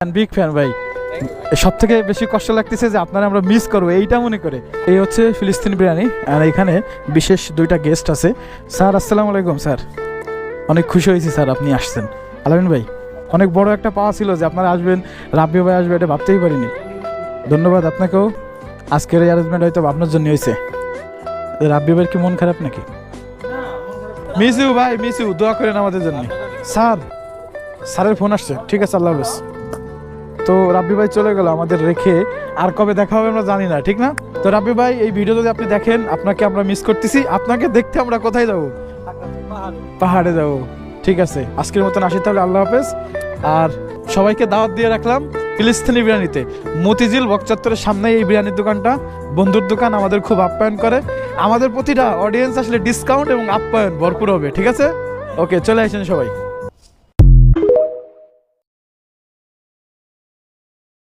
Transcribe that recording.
Big fan ভাই। সব থেকে বেশি কষ্ট লাগতেছে যে আপনারা আমরা মিস করবো এইটা মনে করে। এই হচ্ছে ফিলিস্তিনি বিরিয়ানি, আর এখানে বিশেষ দুইটা গেস্ট আছে। স্যার আসসালামু আলাইকুম। স্যার অনেক খুশি হয়েছি স্যার আপনি আসছেন। আলামিন ভাই অনেক বড় একটা পাওয়া ছিল যে আপনারা আসবেন, রাব্বি ভাই আসবে, এটা ভাবতেই পারিনি। ধন্যবাদ আপনাকেও। আজকের এই অ্যারেঞ্জমেন্ট হয়তো আপনার জন্য হয়েছে। রাব্বি ভাইয়ের কি মন খারাপ নাকি? মিস ইউ ভাই, মিস ইউ, দোয়া করেন আমাদের জন্য। স্যারের ফোন আসছে, ঠিক আছে, আল্লাহ হাফেজ। তো রাব্বি ভাই চলে গেল আমাদের রেখে, আর কবে দেখা হবে আমরা জানি না, ঠিক না? তো রাব্বি ভাই এই ভিডিও যদি আপনি দেখেন, আপনাকে আমরা মিস করতেছি। আপনাকে দেখতে আমরা কোথায় যাব? পাহাড়ে যাব। ঠিক আছে, আজকের মতন আসি তাহলে, আল্লাহ হাফেজ। আর সবাইকে দাওয়াত দিয়ে রাখলাম ফিলিস্তিনি বিরিয়ানিতে। মতিঝিল বকচত্বরের সামনে এই বিরিয়ানির দোকানটা, বন্ধুর দোকান, আমাদের খুব আপ্যায়ন করে। আমাদের প্রতিটা অডিয়েন্স আসলে ডিসকাউন্ট এবং আপ্যায়ন ভরপুর হবে, ঠিক আছে? ওকে, চলে আসেন সবাই।